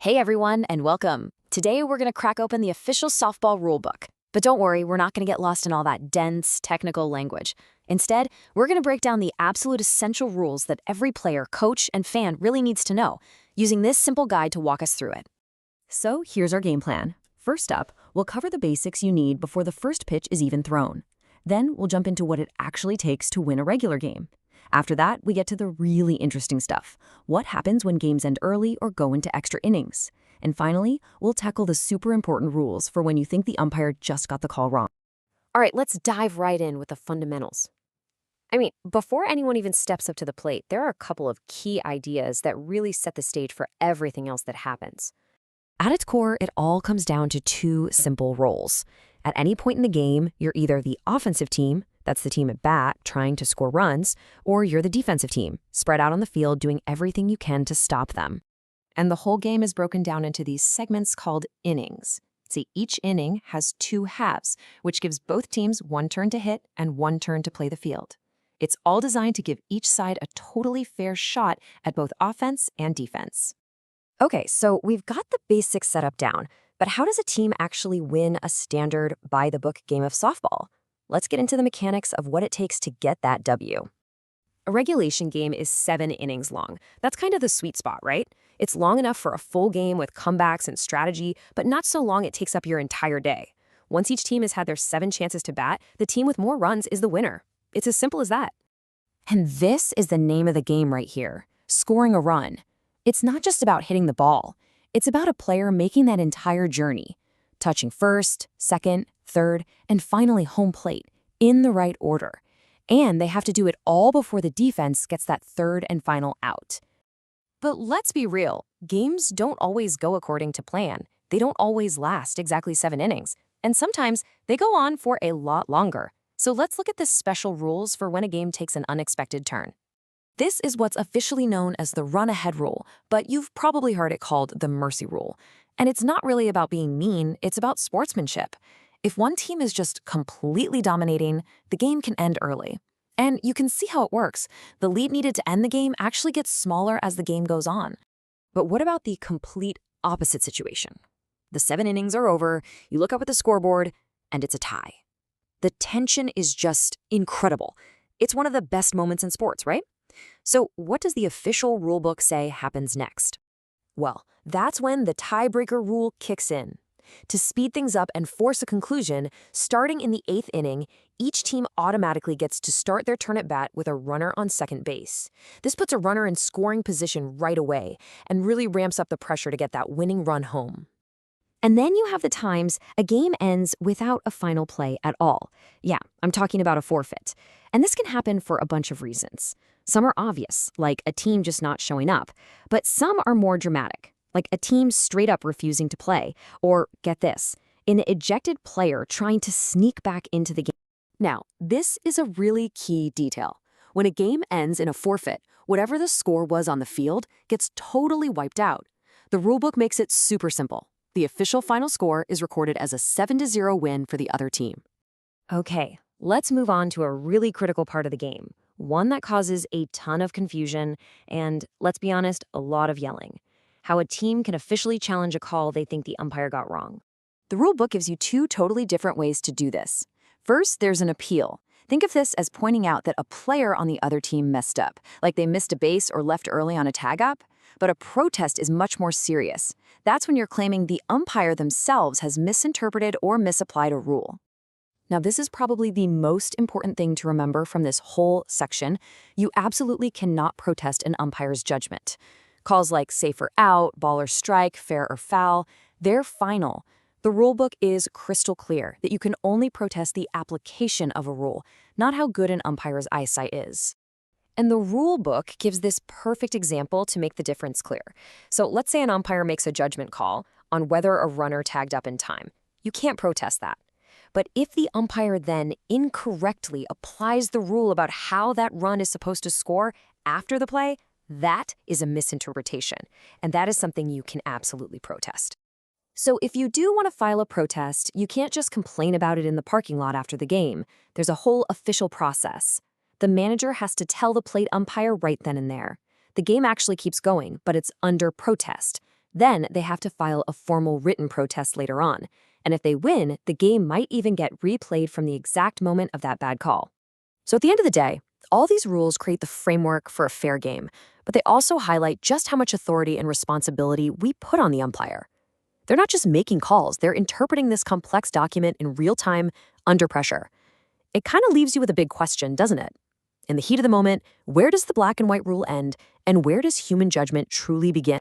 Hey everyone, and welcome. Today we're going to crack open the official softball rulebook. But don't worry, we're not going to get lost in all that dense, technical language. Instead, we're going to break down the absolute essential rules that every player, coach, and fan really needs to know, using this simple guide to walk us through it. So here's our game plan. First up, we'll cover the basics you need before the first pitch is even thrown. Then we'll jump into what it actually takes to win a regular game. After that, we get to the really interesting stuff. What happens when games end early or go into extra innings? And finally, we'll tackle the super important rules for when you think the umpire just got the call wrong. All right, let's dive right in with the fundamentals. Before anyone even steps up to the plate, there are a couple of key ideas that really set the stage for everything else that happens. At its core, it all comes down to two simple roles. At any point in the game, you're either the offensive team, that's the team at bat trying to score runs, or you're the defensive team, spread out on the field doing everything you can to stop them. And the whole game is broken down into these segments called innings. See, each inning has two halves, which gives both teams one turn to hit and one turn to play the field. It's all designed to give each side a totally fair shot at both offense and defense. Okay, so we've got the basics set up down, but how does a team actually win a standard by-the-book game of softball? Let's get into the mechanics of what it takes to get that W. A regulation game is 7 innings long. That's kind of the sweet spot, right? It's long enough for a full game with comebacks and strategy, but not so long it takes up your entire day. Once each team has had their 7 chances to bat, the team with more runs is the winner. It's as simple as that. And this is the name of the game right here, scoring a run. It's not just about hitting the ball. It's about a player making that entire journey, touching first, second, third, and finally home plate in the right order. And they have to do it all before the defense gets that third and final out. But let's be real, games don't always go according to plan. They don't always last exactly 7 innings, and sometimes they go on for a lot longer. So let's look at the special rules for when a game takes an unexpected turn. This is what's officially known as the run-ahead rule, but you've probably heard it called the mercy rule. And it's not really about being mean, it's about sportsmanship. If one team is just completely dominating, the game can end early. And you can see how it works. The lead needed to end the game actually gets smaller as the game goes on. But what about the complete opposite situation? The 7 innings are over, you look up at the scoreboard, and it's a tie. The tension is just incredible. It's one of the best moments in sports, right? So what does the official rulebook say happens next? Well, that's when the tiebreaker rule kicks in. To speed things up and force a conclusion, starting in the 8th inning, each team automatically gets to start their turn at bat with a runner on second base. This puts a runner in scoring position right away and really ramps up the pressure to get that winning run home. And then you have the times a game ends without a final play at all. Yeah, I'm talking about a forfeit. And this can happen for a bunch of reasons. Some are obvious, like a team just not showing up, but some are more dramatic, like a team straight up refusing to play, or, get this, an ejected player trying to sneak back into the game. Now, this is a really key detail. When a game ends in a forfeit, whatever the score was on the field gets totally wiped out. The rulebook makes it super simple. The official final score is recorded as a 7-0 win for the other team. Okay, let's move on to a really critical part of the game, one that causes a ton of confusion and, let's be honest, a lot of yelling. How a team can officially challenge a call they think the umpire got wrong. The rulebook gives you 2 totally different ways to do this. First, there's an appeal. Think of this as pointing out that a player on the other team messed up, like they missed a base or left early on a tag-up. But a protest is much more serious. That's when you're claiming the umpire themselves has misinterpreted or misapplied a rule. Now, this is probably the most important thing to remember from this whole section. You absolutely cannot protest an umpire's judgment. Calls like safe or out, ball or strike, fair or foul, they're final. The rulebook is crystal clear that you can only protest the application of a rule, not how good an umpire's eyesight is. And the rulebook gives this perfect example to make the difference clear. So let's say an umpire makes a judgment call on whether a runner tagged up in time. You can't protest that. But if the umpire then incorrectly applies the rule about how that run is supposed to score after the play, that is a misinterpretation. And that is something you can absolutely protest. So if you do want to file a protest, you can't just complain about it in the parking lot after the game. There's a whole official process. The manager has to tell the plate umpire right then and there. The game actually keeps going, but it's under protest. Then they have to file a formal written protest later on. And if they win, the game might even get replayed from the exact moment of that bad call. So at the end of the day, all these rules create the framework for a fair game, but they also highlight just how much authority and responsibility we put on the umpire. They're not just making calls, they're interpreting this complex document in real time, under pressure. It kind of leaves you with a big question, doesn't it? In the heat of the moment, where does the black and white rule end, and where does human judgment truly begin?